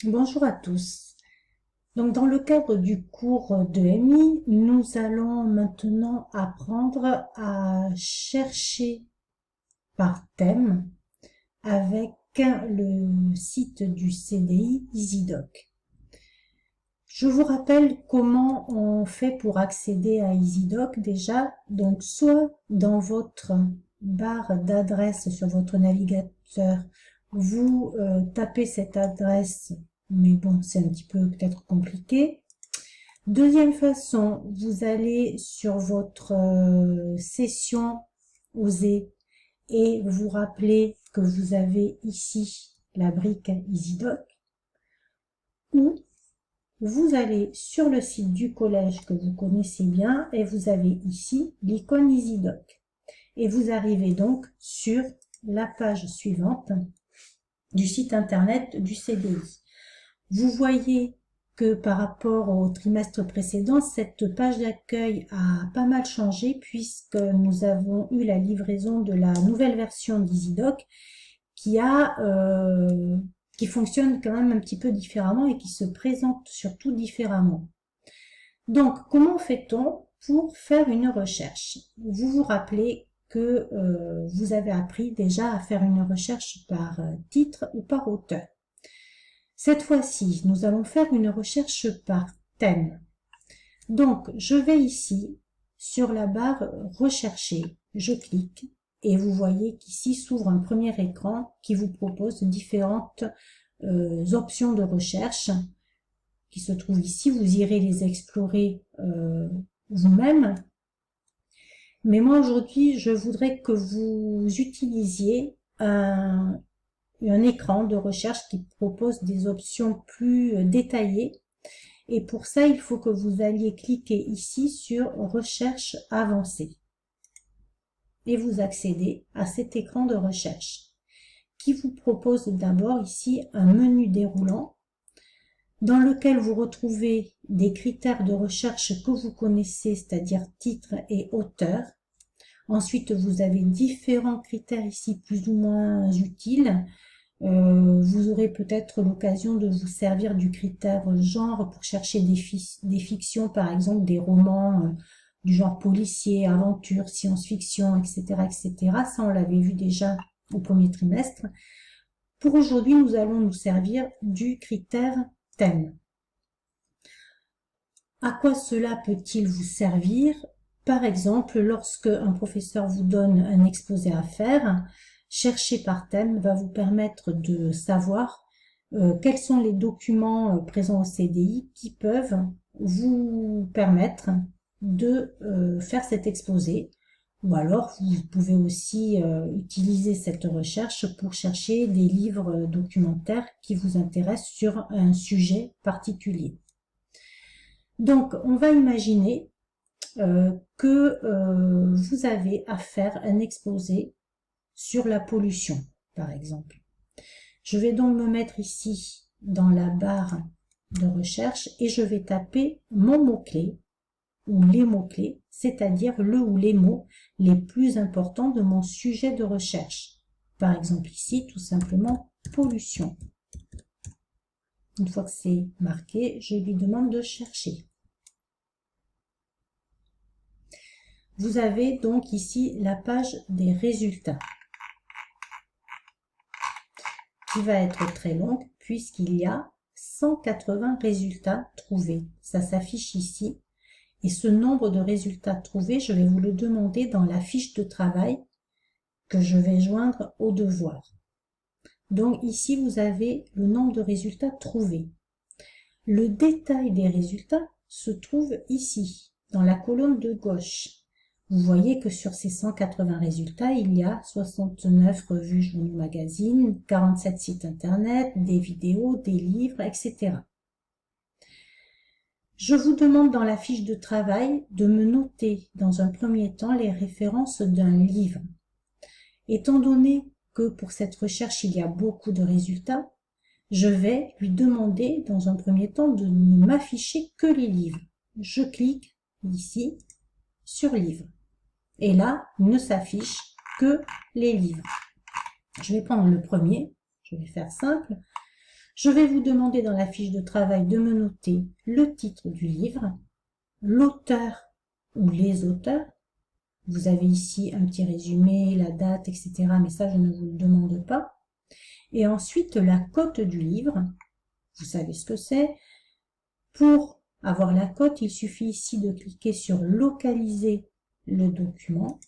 Bonjour à tous. Donc, dans le cadre du cours de MI, nous allons maintenant apprendre à chercher par thème avec le site du CDI EasyDoc. Je vous rappelle comment on fait pour accéder à EasyDoc déjà. Donc, soit dans votre barre d'adresse sur votre navigateur, vous tapez cette adresse, mais bon, c'est un petit peu peut-être compliqué. Deuxième façon, vous allez sur votre session OSE et vous rappelez que vous avez ici la brique EasyDoc, ou vous allez sur le site du collège que vous connaissez bien et vous avez ici l'icône EasyDoc. Et vous arrivez donc sur la page suivante du site internet du CDI. Vous voyez que par rapport au trimestre précédent, cette page d'accueil a pas mal changé puisque nous avons eu la livraison de la nouvelle version d'EasyDoc qui fonctionne quand même un petit peu différemment et qui se présente surtout différemment. Donc, comment fait-on pour faire une recherche? Vous vous rappelez que vous avez appris déjà à faire une recherche par titre ou par auteur. Cette fois-ci, nous allons faire une recherche par thème. Donc, je vais ici sur la barre « Rechercher », je clique et vous voyez qu'ici s'ouvre un premier écran qui vous propose différentes options de recherche qui se trouvent ici. Vous irez les explorer vous-même. Mais moi, aujourd'hui, je voudrais que vous utilisiez un écran de recherche qui propose des options plus détaillées. Et pour ça, il faut que vous alliez cliquer ici sur Recherche avancée. Et vous accédez à cet écran de recherche qui vous propose d'abord ici un menu déroulant dans lequel vous retrouvez des critères de recherche que vous connaissez, c'est-à-dire titre et auteur. Ensuite, vous avez différents critères ici plus ou moins utiles. Vous aurez peut-être l'occasion de vous servir du critère genre pour chercher des fictions, par exemple des romans du genre policier, aventure, science-fiction, etc., etc. Ça, on l'avait vu déjà au premier trimestre. Pour aujourd'hui, nous allons nous servir du critère thème. À quoi cela peut-il vous servir? Par exemple, lorsque un professeur vous donne un exposé à faire, chercher par thème va vous permettre de savoir quels sont les documents présents au CDI qui peuvent vous permettre de faire cet exposé. Ou alors, vous pouvez aussi utiliser cette recherche pour chercher des livres documentaires qui vous intéressent sur un sujet particulier. Donc, on va imaginer que vous avez à faire un exposé sur la pollution, par exemple. Je vais donc me mettre ici dans la barre de recherche et je vais taper mon mot-clé ou les mots-clés, c'est-à-dire le ou les mots les plus importants de mon sujet de recherche. Par exemple ici, tout simplement, pollution. Une fois que c'est marqué, je lui demande de chercher. Vous avez donc ici la page des résultats qui va être très longue puisqu'il y a 180 résultats trouvés. Ça s'affiche ici. Et ce nombre de résultats trouvés, je vais vous le demander dans la fiche de travail que je vais joindre au devoir. Donc ici, vous avez le nombre de résultats trouvés. Le détail des résultats se trouve ici, dans la colonne de gauche. Vous voyez que sur ces 180 résultats, il y a 69 revues, journaux, magazines, 47 sites internet, des vidéos, des livres, etc. Je vous demande dans la fiche de travail de me noter dans un premier temps les références d'un livre. Étant donné que pour cette recherche, il y a beaucoup de résultats, je vais lui demander dans un premier temps de ne m'afficher que les livres. Je clique ici sur livres. Et là, ne s'affiche que les livres. Je vais prendre le premier, je vais faire simple. Je vais vous demander dans la fiche de travail de me noter le titre du livre, l'auteur ou les auteurs. Vous avez ici un petit résumé, la date, etc. Mais ça, je ne vous le demande pas. Et ensuite, la cote du livre. Vous savez ce que c'est. Pour avoir la cote, il suffit ici de cliquer sur « Localiser le document ».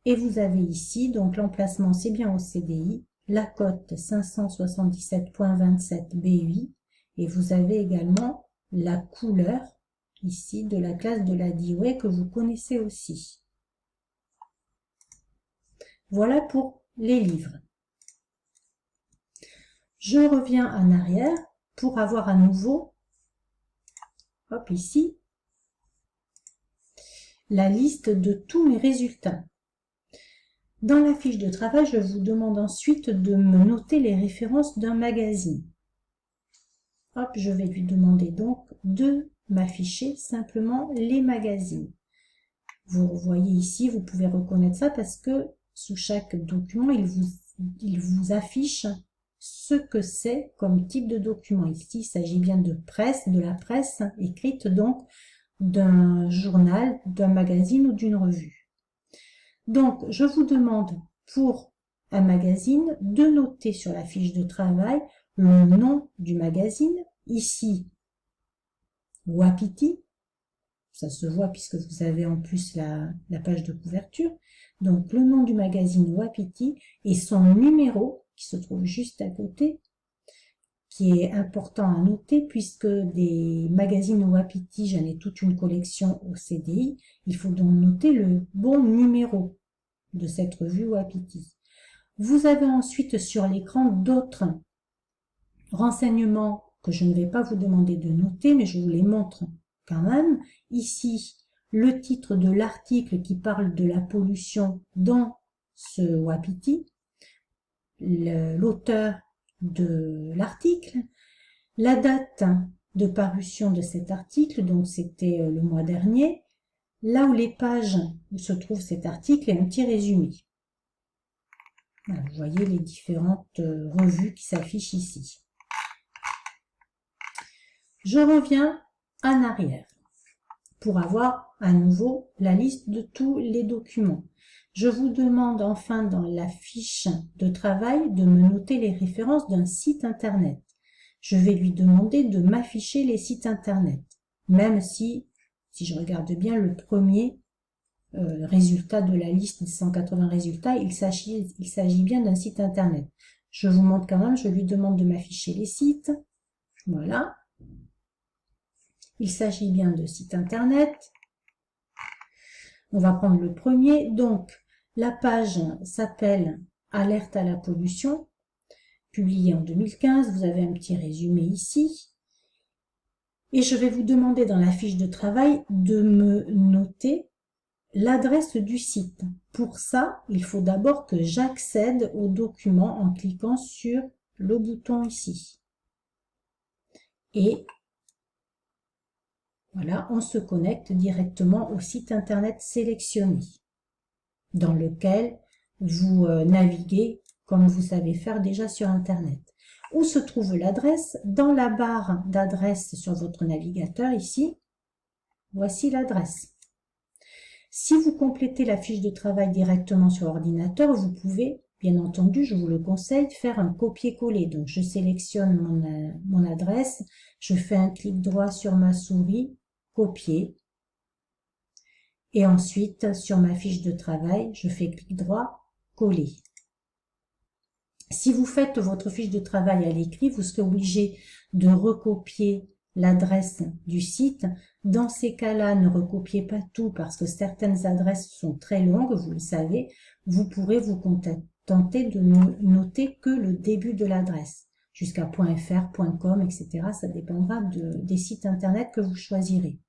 Et vous avez ici, donc l'emplacement, c'est bien au CDI, la cote 577.27 BUI. Et vous avez également la couleur, ici, de la classe de la Dewey que vous connaissez aussi. Voilà pour les livres. Je reviens en arrière pour avoir à nouveau, hop, ici, la liste de tous mes résultats. Dans la fiche de travail, je vous demande ensuite de me noter les références d'un magazine. Hop, je vais lui demander donc de m'afficher simplement les magazines. Vous voyez ici, vous pouvez reconnaître ça parce que sous chaque document, il vous affiche ce que c'est comme type de document. Ici, il s'agit bien de presse, de la presse écrite donc d'un journal, d'un magazine ou d'une revue. Donc, je vous demande pour un magazine de noter sur la fiche de travail le nom du magazine. Ici, Wapiti. Ça se voit puisque vous avez en plus la page de couverture. Donc, le nom du magazine Wapiti et son numéro qui se trouve juste à côté, qui est important à noter puisque des magazines Wapiti, j'en ai toute une collection au CDI. Il faut donc noter le bon numéro de cette revue Wapiti. Vous avez ensuite sur l'écran d'autres renseignements que je ne vais pas vous demander de noter, mais je vous les montre quand même. Ici, le titre de l'article qui parle de la pollution dans ce Wapiti, l'auteur de l'article, la date de parution de cet article, donc c'était le mois dernier, là où les pages où se trouve cet article et un petit résumé. Voilà, vous voyez les différentes revues qui s'affichent ici. Je reviens en arrière pour avoir à nouveau la liste de tous les documents. Je vous demande enfin dans la fiche de travail de me noter les références d'un site internet. Je vais lui demander de m'afficher les sites internet, même si je regarde bien le premier résultat de la liste des 180 résultats, il s'agit bien d'un site internet. Je vous montre quand même, je lui demande de m'afficher les sites. Voilà. Il s'agit bien de sites internet. On va prendre le premier. Donc, la page s'appelle « Alerte à la pollution », publiée en 2015. Vous avez un petit résumé ici. Et je vais vous demander dans la fiche de travail de me noter l'adresse du site. Pour ça, il faut d'abord que j'accède au document en cliquant sur le bouton ici. Et voilà, on se connecte directement au site internet sélectionné, dans lequel vous naviguez comme vous savez faire déjà sur internet. Où se trouve l'adresse? Dans la barre d'adresse sur votre navigateur ici, voici l'adresse. Si vous complétez la fiche de travail directement sur ordinateur, vous pouvez, bien entendu, je vous le conseille, faire un copier-coller. Donc, je sélectionne mon adresse, je fais un clic droit sur ma souris, copier. Et ensuite, sur ma fiche de travail, je fais clic droit, coller. Si vous faites votre fiche de travail à l'écrit, vous serez obligé de recopier l'adresse du site. Dans ces cas-là, ne recopiez pas tout parce que certaines adresses sont très longues, vous le savez. Vous pourrez vous contenter de ne noter que le début de l'adresse, jusqu'à .fr, .com, etc. Ça dépendra des sites internet que vous choisirez.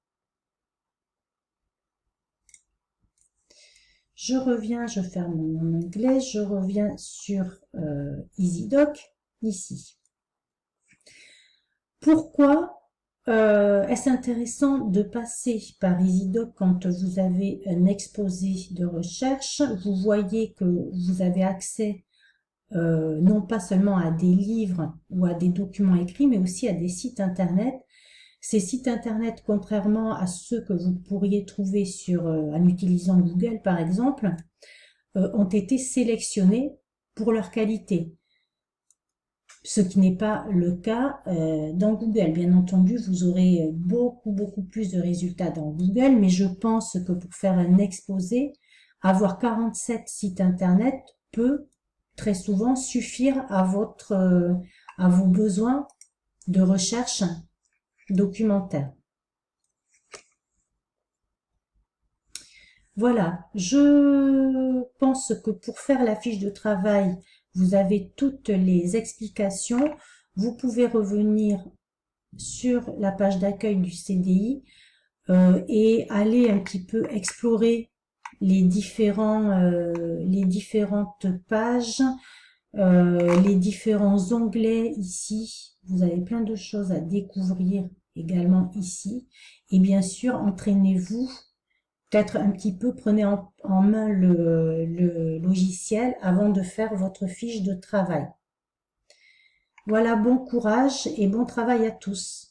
Je reviens, je ferme mon onglet, je reviens sur EasyDoc, ici. Pourquoi est-ce intéressant de passer par EasyDoc quand vous avez un exposé de recherche? Vous voyez que vous avez accès non pas seulement à des livres ou à des documents écrits, mais aussi à des sites internet. Ces sites internet, contrairement à ceux que vous pourriez trouver en utilisant Google par exemple, ont été sélectionnés pour leur qualité. Ce qui n'est pas le cas dans Google. Bien entendu, vous aurez beaucoup plus de résultats dans Google, mais je pense que pour faire un exposé, avoir 47 sites internet peut très souvent suffire à vos besoins de recherche documentaire. Voilà, je pense que pour faire la fiche de travail, vous avez toutes les explications. Vous pouvez revenir sur la page d'accueil du CDI et aller un petit peu explorer les différentes pages, les différents onglets ici. Vous avez plein de choses à découvrir également ici. Et bien sûr, entraînez-vous. Peut-être un petit peu, prenez en main le logiciel avant de faire votre fiche de travail. Voilà, bon courage et bon travail à tous.